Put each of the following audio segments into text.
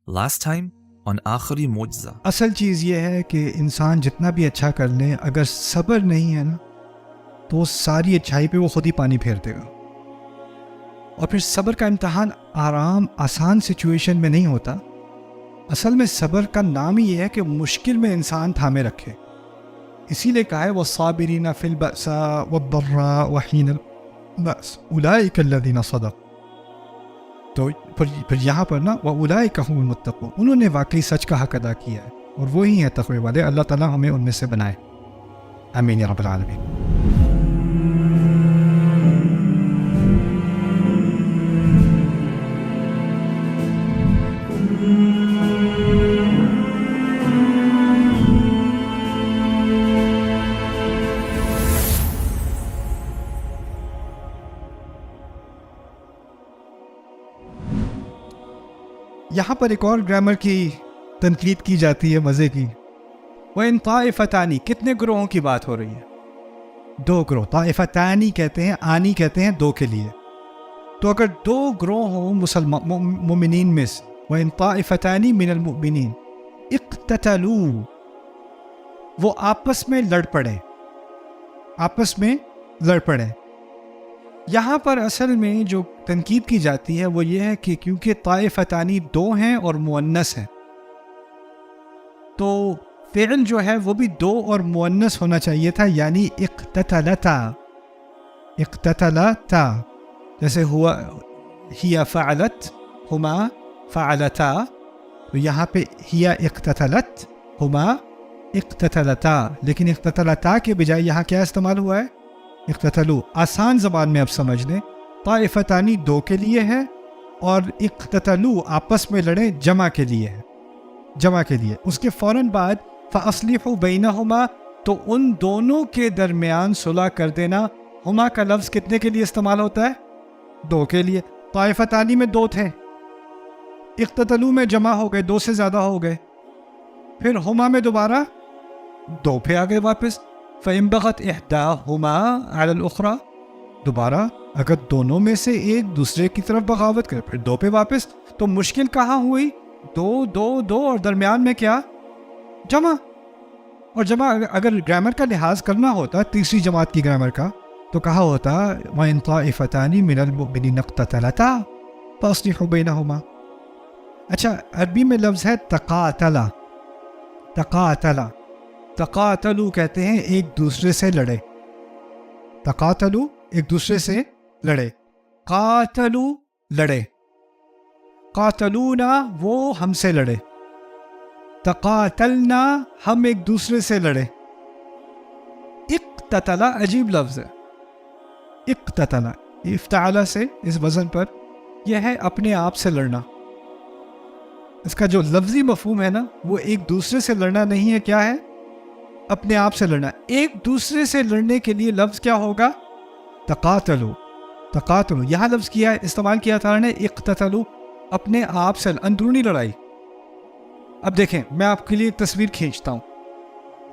Last time on آخری معجزہ. اصل چیز یہ ہے کہ انسان جتنا بھی اچھا کر لے، اگر صبر نہیں ہے نا تو ساری اچھائی پہ وہ خود ہی پانی پھیر دے گا. اور پھر صبر کا امتحان آسان سچویشن میں نہیں ہوتا. اصل میں صبر کا نام ہی یہ ہے کہ مشکل میں انسان تھامے رکھے. اسی لیے کہا ہے وَالصَّابِرِينَ فِي الْبَأْسَاءِ وَالضَّرَّاءِ وَحِينَ الْبَأْسِ أُولَٰئِكَ الَّذِينَ صَدَقُوا. تو پھر یہاں پر نا وَأُولَٰئِكَ هُمُ الْمُتَّقُونَ، انہوں نے واقعی سچ کا حق ادا کیا ہے اور وہی ہیں تقوی والے. اللہ تعالیٰ ہمیں ان میں سے بنائے. آمین یا رب العالمین. یہاں پر ایک اور گرامر کی تنقید کی جاتی ہے مزے کی. وَإِن طَائِفَتَانِ، کتنے گروہوں کی بات ہو رہی ہے؟ 2 گروہ. طائفتانی کہتے ہیں، آنی کہتے ہیں 2 کے لیے. تو اگر 2 گروہ ہوں مومنین میں سے، وَإِن طَائِفَتَانِ مِنَ الْمُؤْمِنِينَ اقتتلوا، وہ آپس میں لڑ پڑے، آپس میں لڑ پڑے. یہاں پر اصل میں جو تنقید کی جاتی ہے وہ یہ ہے کہ کیونکہ طائفتانی 2 ہیں اور مؤنث ہیں، تو فعل جو ہے وہ بھی 2 اور مؤنث ہونا چاہیے تھا، یعنی اقتتلتا. اقتتلتا جیسے ہوا ہی فعلت، ہما فعلتا، تو یہاں پہ ہی اقتتلت، ہما اقتتلتا. لیکن اقتتلتا کے بجائے یہاں کیا استعمال ہوا ہے؟ اقتتلو. آسان زبان میں اب سمجھ لیں، طائفتانی 2 کے لیے ہے اور اقتتلو آپس میں لڑے جمع کے لیے ہے، جمع کے لیے. اس کے فوراً بعد فَأَصْلِحُوا بَيْنَهُمَا، تو ان دونوں کے درمیان صلح کر دینا. ہما کا لفظ کتنے کے لیے استعمال ہوتا ہے؟ 2 کے لیے. طائفتانی میں 2 تھے، اقتتلو میں جمع ہو گئے، 2 سے زیادہ ہو گئے، پھر ہما میں دوبارہ 2 پہ آ گئے واپس. فَإِن بَغَتْ إِحْدَاهُمَا عَلَى الْأُخْرَى، دوبارہ اگر دونوں میں سے ایک دوسرے کی طرف بغاوت کرے پھر 2 پہ واپس. تو مشکل کہاں ہوئی؟ 2 2 2 اور درمیان میں کیا؟ جمع. اور جمع اگر گرامر کا لحاظ کرنا ہوتا، تیسری جماعت کی گرامر کا، تو کہا ہوتا وَإِن طَائِفَتَانِ مِنَ الْمُؤْمِنِينَ اقْتَتَلَتَا فَأَصْلِحُوا بَيْنَهُمَا. اچھا، عربی میں لفظ ہے تقاتلا. تقاتلا، تقاتلو کہتے ہیں ایک دوسرے سے لڑے. تقاتلو ایک دوسرے سے لڑے. قاتلو لڑے. قاتلونا وہ ہم سے لڑے. تقاتلنا ہم ایک دوسرے سے لڑے. اقتتلا عجیب لفظ ہے. اقتتلا افتعلا سے اس وزن پر یہ ہے اپنے آپ سے لڑنا. اس کا جو لفظی مفہوم ہے نا وہ ایک دوسرے سے لڑنا نہیں ہے، کیا ہے؟ اپنے آپ سے لڑنا. ایک دوسرے سے لڑنے کے لیے لفظ کیا ہوگا؟ تقاتلو. تقاتلو یہاں لفظ کیا ہے، استعمال کیا تھا نے اقتتلو، اپنے آپ سے اندرونی لڑائی. اب دیکھیں میں آپ کے لیے ایک تصویر کھینچتا ہوں.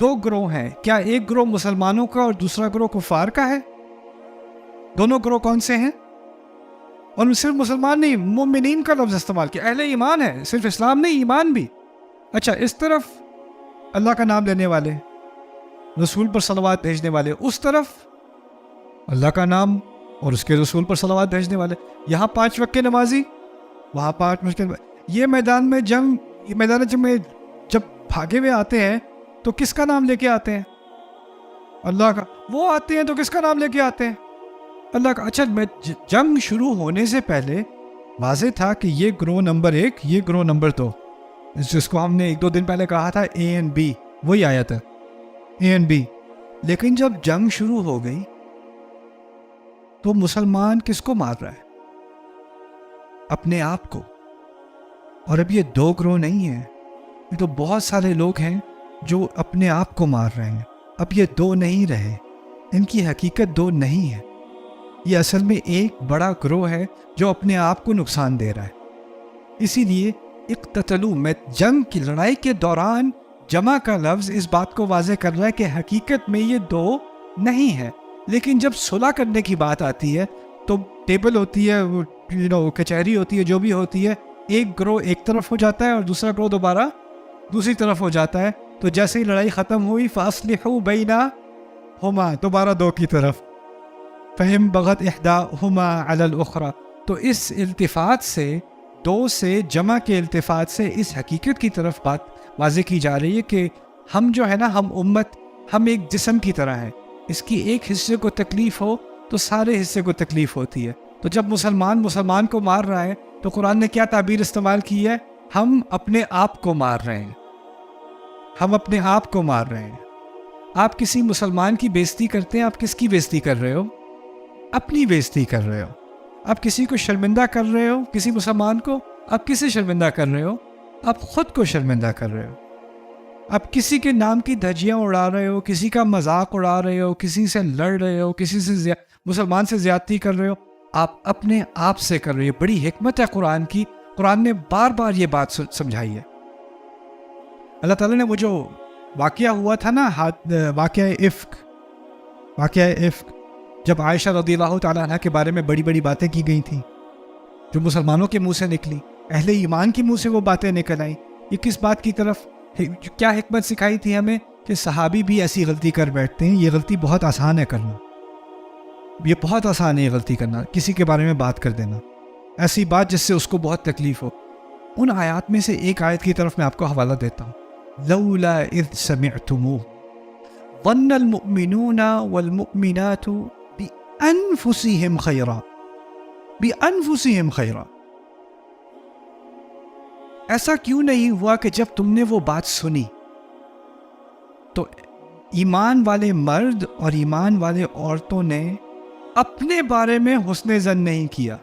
2 گروہ ہیں، کیا ایک گروہ مسلمانوں کا اور دوسرا گروہ کفار کا ہے؟ دونوں گروہ کون سے ہیں؟ اور صرف مسلمان نہیں، مومنین کا لفظ استعمال کیا، اہل ایمان ہے، صرف اسلام نہیں ایمان بھی. اچھا، اس طرف اللہ کا نام لینے والے، رسول پر صلوات بھیجنے والے، اس طرف اللہ کا نام اور اس کے رسول پر صلوات بھیجنے والے. یہاں 5 وقت کے نمازی، وہاں 5 وقت کے. یہ میدان میں جنگ، یہ میدان جنگ میں جب بھاگے ہوئے آتے ہیں تو کس کا نام لے کے آتے ہیں؟ اللہ کا. وہ آتے ہیں تو کس کا نام لے کے آتے ہیں؟ اللہ کا. اچھا، جنگ شروع ہونے سے پہلے واضح تھا کہ یہ گروہ نمبر 1، یہ گروہ نمبر 2، جس کو ہم نے 1-2 دن پہلے کہا تھا A and B، وہی آیا تھا A and B. لیکن جب جنگ شروع ہو گئی تو مسلمان کس کو مار رہا ہے؟ اپنے آپ کو. اور اب یہ 2 گروہ نہیں ہیں، یہ تو بہت سارے لوگ ہیں جو اپنے آپ کو مار رہے ہیں. اب یہ 2 نہیں رہے، ان کی حقیقت 2 نہیں ہے. یہ اصل میں ایک بڑا گروہ ہے جو اپنے آپ کو نقصان دے رہا ہے. اسی لیے اقتتلو میں جنگ کی لڑائی کے دوران جمع کا لفظ اس بات کو واضح کر رہا ہے کہ حقیقت میں یہ 2 نہیں ہے. لیکن جب صلح کرنے کی بات آتی ہے تو ٹیبل ہوتی ہے، کچہری ہوتی ہے، جو بھی ہوتی ہے، ایک گروہ ایک طرف ہو جاتا ہے اور دوسرا گروہ دوبارہ دوسری طرف ہو جاتا ہے. تو جیسے ہی لڑائی ختم ہوئی فَأَصْلِحُوا بَيْنَهُمَا دوبارہ دو کی طرف فَإِن بَغَتْ إِحْدَاهُمَا عَلَى الْأُخْرَى. تو اس التفات سے دو سے جمع کے التفات سے اس حقیقت کی طرف بات واضح کی جا رہی ہے کہ ہم جو ہے نا ہم امت ہم ایک جسم کی طرح ہے. اس کی ایک حصے کو تکلیف ہو تو سارے حصے کو تکلیف ہوتی ہے. تو جب مسلمان کو مار رہا ہے تو قرآن نے کیا تعبیر استعمال کی ہے؟ ہم اپنے آپ کو مار رہے ہیں. ہم اپنے آپ کو مار رہے ہیں. آپ کسی مسلمان کی بےزتی کرتے ہیں, آپ کس کی بےزتی کر رہے ہو؟ اپنی بےزتی کر رہے ہو. آپ کسی کو شرمندہ کر رہے ہو, کسی مسلمان کو, آپ کسے شرمندہ کر رہے ہو؟ آپ خود کو شرمندہ کر رہے ہو. آپ کسی کے نام کی دھجیاں اڑا رہے ہو, کسی کا مذاق اڑا رہے ہو, کسی سے لڑ رہے ہو, کسی سے مسلمان سے زیادتی کر رہے ہو. آپ اپنے آپ سے کر رہے ہو. بڑی حکمت ہے قرآن کی. قرآن نے بار بار یہ بات سمجھائی ہے. اللہ تعالیٰ نے وہ جو واقعہ ہوا تھا نا, واقعہ عفق, جب عائشہ رضی اللہ تعالیٰ عنہ کے بارے میں بڑی بڑی باتیں کی گئی تھیں جو مسلمانوں کے منہ سے نکلی, اہل ایمان کے منہ سے وہ باتیں نکل آئیں. یہ کس بات کی طرف, کیا حکمت سکھائی تھی ہمیں کہ صحابی بھی ایسی غلطی کر بیٹھتے ہیں. یہ غلطی بہت آسان ہے کرنا, یہ بہت آسان ہے یہ غلطی کرنا, کسی کے بارے میں بات کر دینا, ایسی بات جس سے اس کو بہت تکلیف ہو. ان آیات میں سے ایک آیت کی طرف میں آپ کو حوالہ دیتا ہوں. لولا اذ سمعتموه ظن المؤمنون والمؤمنات بأنفسهم خیرا. ایسا کیوں نہیں ہوا کہ جب تم نے وہ بات سنی تو ایمان والے مرد اور ایمان والے عورتوں نے اپنے بارے میں حسن ظن نہیں کیا.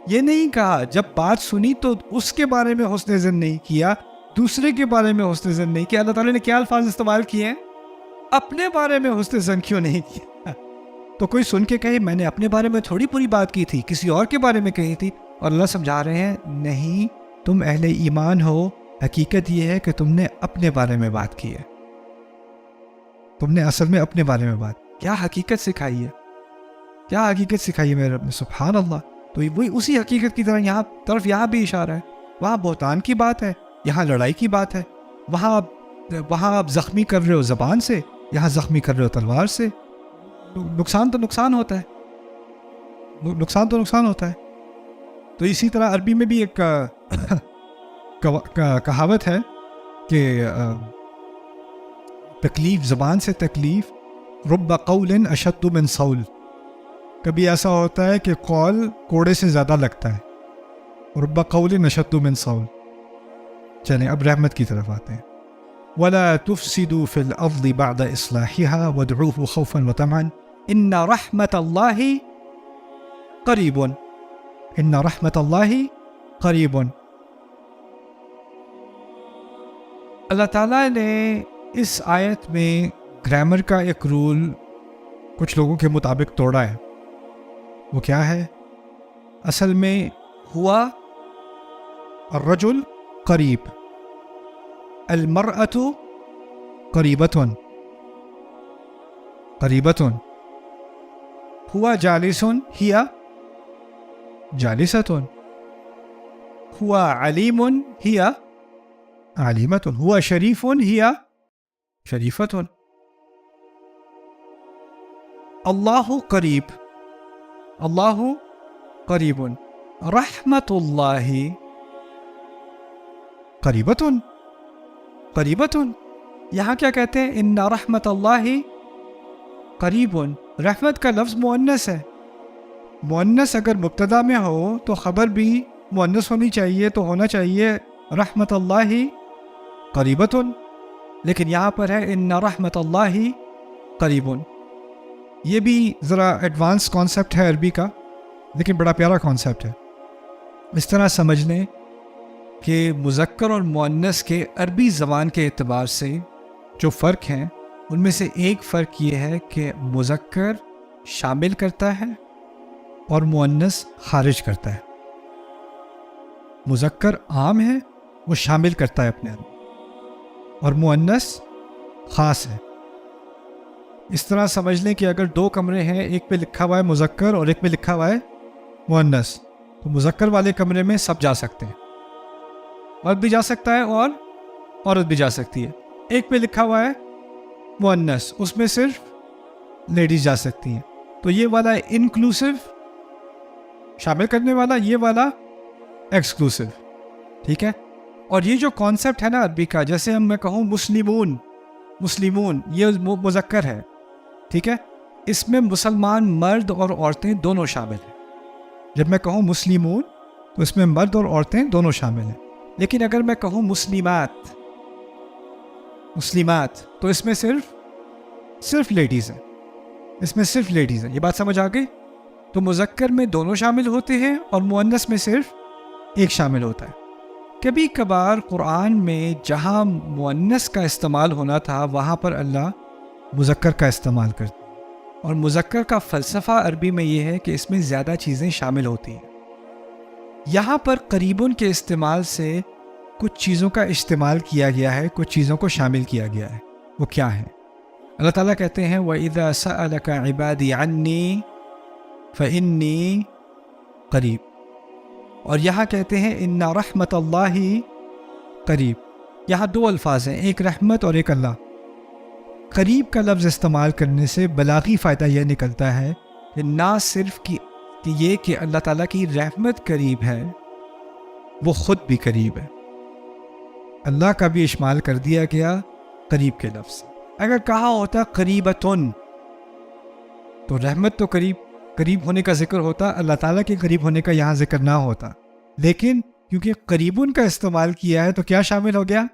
یہ نہیں کہا جب بات سنی تو اس کے بارے میں حسن ظن نہیں کیا, دوسرے کے بارے میں حسن ظن نہیں کیا. اللہ تعالیٰ نے کیا الفاظ استعمال کیے ہیں؟ اپنے بارے میں حسن ظن کیوں نہیں کیا؟ تو کوئی سن کے کہے میں نے اپنے بارے میں تھوڑی پوری بات کی تھی, کسی اور کے بارے میں کہی تھی. اور اللہ سمجھا رہے ہیں نہیں, تم اہل ایمان ہو, حقیقت یہ ہے کہ تم نے اپنے بارے میں بات کی ہے. تم نے اصل میں اپنے بارے میں بات. کیا حقیقت سکھائی ہے, کیا حقیقت سکھائی ہے میرے رب نے, سبحان اللہ. تو وہی اسی حقیقت کی طرف یہاں بھی اشارہ ہے. وہاں بہتان کی بات ہے, یہاں لڑائی کی بات ہے. وہاں آپ زخمی کر رہے ہو زبان سے, یہاں زخمی کر رہے ہو تلوار سے. نقصان تو نقصان ہوتا ہے, نقصان تو نقصان ہوتا ہے. تو اسی طرح عربی میں بھی ایک کہاوت ہے کہ تکلیف, زبان سے تکلیف, رب قول اشد من صول. کبھی ایسا ہوتا ہے کہ قول کوڑے سے زیادہ لگتا ہے. رب قول اشد من صول. چلیں اب رحمت کی طرف آتے ہیں. ولا تفسدوا في الارض بعد اصلاحها وادعوه خوفا وطمعا ان رحمت اللہ قریب. ان رحمت اللہ قریب. اللہ تعالیٰ نے اس آیت میں گرامر کا ایک رول کچھ لوگوں کے مطابق توڑا ہے. وہ کیا ہے؟ اصل میں ہوا الرجل قریب, المرأة قریبتن, قریبتن. ہوا جالسن ہی جالستن. ہوا علیم ہی علیمتن. ہوا شریف ہی شریفتن. اللہ قریب, اللہ قریب. رحمت اللہ قریبتن, قریبتن. یہاں کیا کہتے ہیں؟ ان رحمت اللہ قریب. رحمت کا لفظ مؤنث ہے. مؤنث اگر مبتدا میں ہو تو خبر بھی مؤنث ہونی چاہیے, تو ہونا چاہیے رحمت اللہ قریبتن. لیکن یہاں پر ہے ان رحمت اللہ قریب. یہ بھی ذرا ایڈوانس کانسیپٹ ہے عربی کا, لیکن بڑا پیارا کانسیپٹ ہے. اس طرح سمجھ لیں کہ مذکر اور مؤنث کے عربی زبان کے اعتبار سے جو فرق ہیں ان میں سے ایک فرق یہ ہے کہ مذکر شامل کرتا ہے اور مؤنث خارج کرتا ہے. مذکر عام ہے, وہ شامل کرتا ہے اپنے اندر, اور مؤنث خاص ہے. اس طرح سمجھ لیں کہ اگر دو کمرے ہیں, ایک پہ لکھا ہوا ہے مذکر اور ایک پہ لکھا ہوا ہے مؤنث, تو مذکر والے کمرے میں سب جا سکتے ہیں، مرد بھی جا سکتا ہے اور عورت بھی جا سکتی ہے۔ ایک پہ لکھا ہوا ہے مؤنث، اس میں صرف لیڈیز جا سکتی ہیں، تو یہ والا انکلوسیو شامل کرنے والا، یہ والا ایکسکلوسیو، ٹھیک ہے۔ اور یہ جو کانسیپٹ ہے نا عربی کا، جیسے میں کہوں مسلمون، مسلمون یہ مذکر ہے، ٹھیک ہے، اس میں مسلمان مرد اور عورتیں دونوں شامل ہیں۔ جب میں کہوں مسلمون تو اس میں مرد اور عورتیں دونوں شامل ہیں، لیکن اگر میں کہوں مسلمات، مسلمات تو اس میں صرف لیڈیز ہیں، اس میں صرف لیڈیز ہیں۔ یہ بات سمجھ آ گئی؟ تو مذکر میں دونوں شامل ہوتے ہیں اور مؤنث میں صرف ایک شامل ہوتا ہے۔ کبھی کبھار قرآن میں جہاں مؤنث کا استعمال ہونا تھا وہاں پر اللہ مذکر کا استعمال کرتا ہے، اور مذکر کا فلسفہ عربی میں یہ ہے کہ اس میں زیادہ چیزیں شامل ہوتی ہیں۔ یہاں پر قریبٌ کے استعمال سے کچھ چیزوں کا استعمال کیا گیا ہے، کچھ چیزوں کو شامل کیا گیا ہے۔ وہ کیا ہے؟ اللہ تعالیٰ کہتے ہیں وَإِذَا سَأَلَكَ عِبَادِي عَنِّي فَإِنِّي قریب، اور یہاں کہتے ہیں اِنَّ رحمت اللہ قریب۔ یہاں دو الفاظ ہیں، ایک رحمت اور ایک اللہ۔ قریب کا لفظ استعمال کرنے سے بلاغی فائدہ یہ نکلتا ہے کہ نہ صرف کہ یہ کہ اللہ تعالیٰ کی رحمت قریب ہے، وہ خود بھی قریب ہے۔ اللہ کا بھی اشمال کر دیا گیا قریب کے لفظ۔ اگر کہا ہوتا قریبتن تو رحمت تو قریب ہونے کا ذکر ہوتا، اللہ تعالیٰ کے قریب ہونے کا یہاں ذکر نہ ہوتا، لیکن کیونکہ قریبن کا استعمال کیا ہے تو کیا شامل ہو گیا؟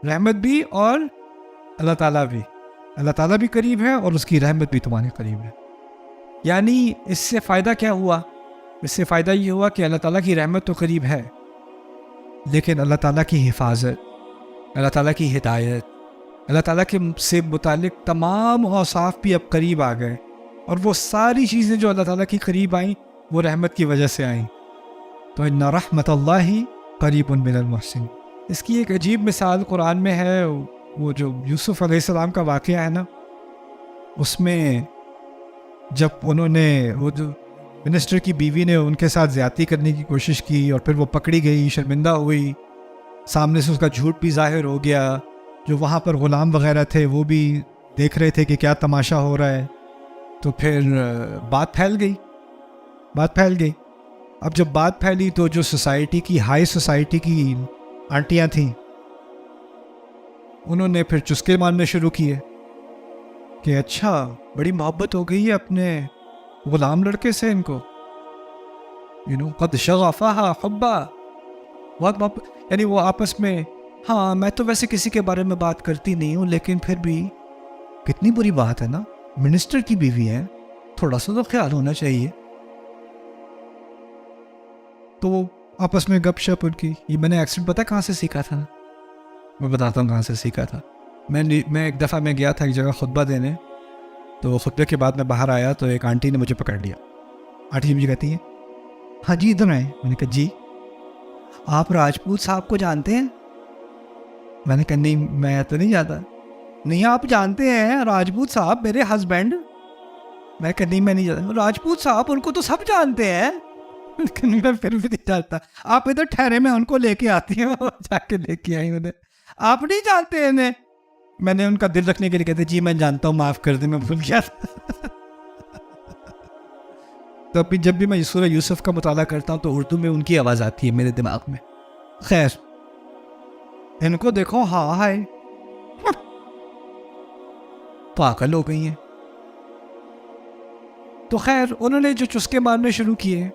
رحمت بھی اور اللہ تعالیٰ بھی۔ اللہ تعالیٰ بھی قریب ہے اور اس کی رحمت بھی تمہارے قریب ہے۔ یعنی اس سے فائدہ کیا ہوا؟ اس سے فائدہ یہ ہوا کہ اللہ تعالیٰ کی رحمت تو قریب ہے، لیکن اللہ تعالیٰ کی حفاظت، اللہ تعالیٰ کی ہدایت، اللہ تعالیٰ کے سے متعلق تمام اوصاف بھی اب قریب آ گئے، اور وہ ساری چیزیں جو اللہ تعالیٰ کی قریب آئیں وہ رحمت کی وجہ سے آئیں۔ تو ان رحمت اللہ قریب من المحسن۔ اس کی ایک عجیب مثال قرآن میں ہے، وہ جو یوسف علیہ السلام کا واقعہ ہے نا، اس میں جب انہوں نے وہ جو منسٹر کی بیوی نے ان کے ساتھ زیادتی کرنے کی کوشش کی اور پھر وہ پکڑی گئی، شرمندہ ہوئی، سامنے سے اس کا جھوٹ بھی ظاہر ہو گیا، جو وہاں پر غلام وغیرہ تھے وہ بھی دیکھ رہے تھے کہ کیا تماشا ہو رہا ہے، تو پھر بات پھیل گئی۔ اب جب بات پھیلی تو جو سوسائٹی کی، ہائی سوسائٹی کی آنٹیاں تھیں، انہوں نے پھر چسکے مارنے شروع کیے کہ اچھا بڑی محبت ہو گئی ہے اپنے غلام لڑکے سے ان کو، قد شغفہا حبا، بہت محبت، یعنی وہ آپس میں، ہاں میں تو ویسے کسی کے بارے میں بات کرتی نہیں ہوں، لیکن پھر بھی کتنی بری بات ہے نا، منسٹر کی بیوی ہے، تھوڑا سا تو خیال ہونا چاہیے۔ تو وہ آپس میں گپ شپ ان کی، یہ میں نے ایکسیڈنٹ پتہ کہاں سے سیکھا تھا، میں بتاتا ہوں کہاں سے سیکھا تھا۔ میں ایک دفعہ میں گیا تھا ایک جگہ خطبہ دینے، تو خطبے کے بعد میں باہر آیا تو ایک آنٹی نے مجھے پکڑ لیا۔ آنٹی مجھے کہتی ہیں ہاں جی ادھر آئے۔ میں نے کہا جی آپ راجپوت صاحب کو جانتے ہیں؟ میں نے کہا نہیں میں تو نہیں جانتا۔ نہیں آپ جانتے ہیں راجپوت صاحب میرے ہسبینڈ؟ میں کہا نہیں میں نہیں جانتا۔ راجپوت صاحب ان کو تو سب جانتے ہیں۔ میں پھر بھی نہیں جانتا، آپ ادھر ٹھہرے میں ان کو لے کے آتی ہیں، جا کے لے کے آئی انہیں، آپ نہیں جانتے انہیں؟ میں نے ان کا دل رکھنے کے لیے کہتے جی میں جانتا ہوں معاف کر دیں میں بھول گیا تھا۔ تو ابھی جب بھی میں سورہ یوسف کا مطالعہ کرتا ہوں تو اردو میں ان کی آواز آتی ہے میرے دماغ میں۔ خیر ان کو دیکھو ہاں ہائے پاگل ہو گئی ہیں۔ تو خیر انہوں نے جو چسکے مارنے شروع کیے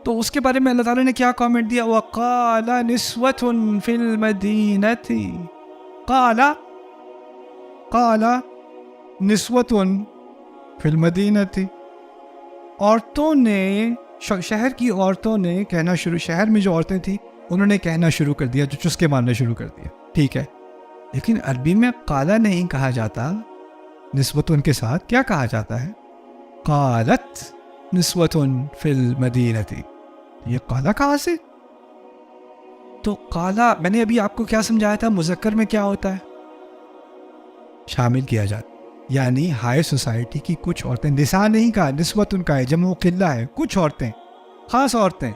تو اس کے بارے میں اللہ تعالیٰ نے کیا کامنٹ دیا؟ وَقَالَ نِسْوَةٌ فِي الْمَدِينَةِ قَالَ نِسْوَةٌ فِي الْمَدِينَةِ، عورتوں نے، شہر کی عورتوں نے کہنا شروع، شہر میں جو عورتیں تھیں انہوں نے کہنا شروع کر دیا، جو چسکے مارنے شروع کر دیا، ٹھیک ہے، لیکن عربی میں قالا نہیں کہا جاتا، نسوتن کے ساتھ کیا کہا جاتا ہے؟ قالت نسوتن فی المدینۃ۔ یہ قالا کہاں سے؟ تو قالا میں نے ابھی آپ کو کیا سمجھایا تھا، مذکر میں کیا ہوتا ہے؟ شامل کیا جاتا، یعنی ہائی سوسائٹی کی کچھ عورتیں، نساء نہیں کہا، نسوتن کا ہے، جمع قلہ ہے، کچھ عورتیں خاص عورتیں،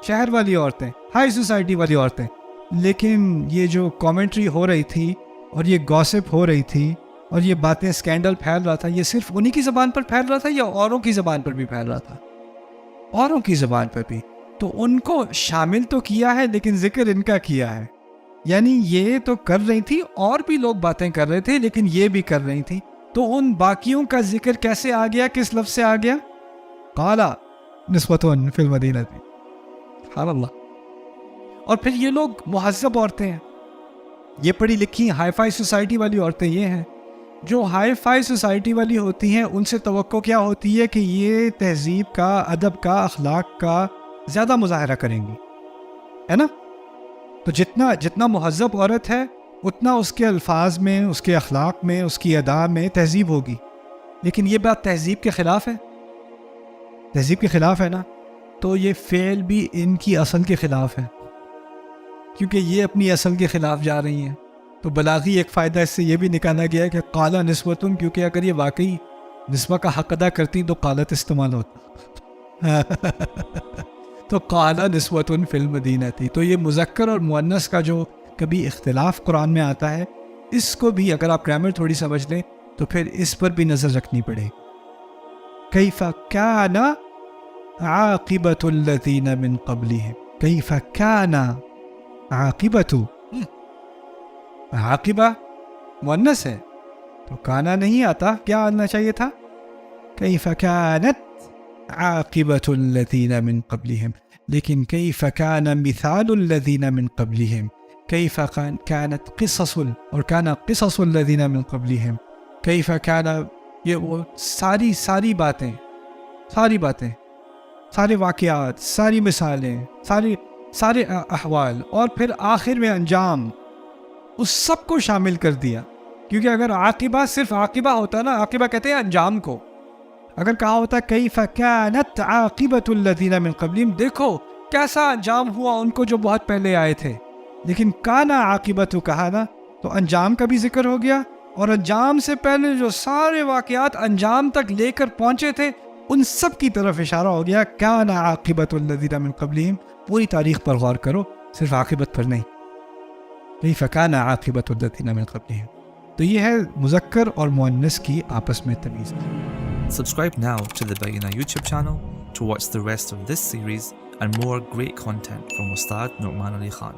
شہر والی عورتیں، ہائی سوسائٹی والی عورتیں. لیکن یہ جو کامنٹری ہو رہی تھی اور یہ گاسپ ہو رہی تھی اور یہ باتیں اسکینڈل پھیل رہا تھا، یہ صرف انہی کی زبان پر پھیل رہا تھا یا اوروں کی زبان پر بھی پھیل رہا تھا؟ اوروں کی زبان پر بھی. تو ان کو شامل تو کیا ہے لیکن ذکر ان کا کیا ہے. یعنی یہ تو کر رہی تھی، اور بھی لوگ باتیں کر رہے تھے لیکن یہ بھی کر رہی تھی. تو ان باقیوں کا ذکر کیسے آ گیا؟ کس لفظ سے آ گیا؟ قالا نسوتن فی المدینہ. سبحان اللہ. اور پھر یہ لوگ مہذب عورتیں ہیں، یہ پڑھی لکھی ہائی فائی سوسائٹی والی عورتیں یہ ہیں. جو ہائی فائی سوسائٹی والی ہوتی ہیں ان سے توقع کیا ہوتی ہے کہ یہ تہذیب کا، ادب کا، اخلاق کا زیادہ مظاہرہ کریں گی، ہے نا؟ تو جتنا مہذب عورت ہے اتنا اس کے الفاظ میں، اس کے اخلاق میں، اس کی ادا میں تہذیب ہوگی. لیکن یہ بات تہذیب کے خلاف ہے، تہذیب کے خلاف ہے نا. تو یہ فعل بھی ان کی اصل کے خلاف ہے، کیونکہ یہ اپنی اصل کے خلاف جا رہی ہیں. تو بلاغی ایک فائدہ اس سے یہ بھی نکالا گیا ہے کہ قالا نسوتن، کیونکہ اگر یہ واقعی نسبہ کا حق ادا کرتی تو قالت استعمال ہوتا. تو قالا نسوتن فی المدینہ تھی. تو یہ مذکر اور مؤنث کا جو کبھی اختلاف قرآن میں آتا ہے، اس کو بھی اگر آپ گرامر تھوڑی سمجھ لیں تو پھر اس پر بھی نظر رکھنی پڑے. کیف کان عاقبۃ الذین من قبلہم. کیف کان عاقبۃ، عاقبہ مؤنث ہے تو کانا نہیں آتا، کیا آنا چاہیے تھا؟ کیف کانت عاقبۃ الذین من قبلہم. لیکن کیف کان مثال الذین من قبلہم، کیف کانت قصص، اور کانا قصص الذین من قبلہم، کیف کان، یہ وہ ساری باتیں، سارے واقعات، ساری مثالیں، سارے احوال، اور پھر آخر میں انجام، اس سب کو شامل کر دیا. کیونکہ اگر عاقبہ صرف عاقبہ ہوتا نا، عاقبہ کہتے ہیں انجام کو، اگر کہا ہوتا کیف کانت عاقبۃ الذین من قبلہم، دیکھو کیسا انجام ہوا ان کو جو بہت پہلے آئے تھے. لیکن کانا عاقبۃ کہا نا، تو انجام کا بھی ذکر ہو گیا، اور انجام سے پہلے جو سارے واقعات انجام تک لے کر پہنچے تھے ان سب کی طرف اشارہ ہو گیا. کانا عاقبۃ الذین من قبلہم، پوری تاریخ پر غور کرو، صرف عاقبت پر نہیں. کیف کان عاقبۃ الذین من قبلہم. تو یہ ہے مذکر اور مؤنث کی آپس میں تمیز. Subscribe now to the Bayina YouTube channel to watch the rest of this series and more great content from Ustad Nu'man Ali Khan.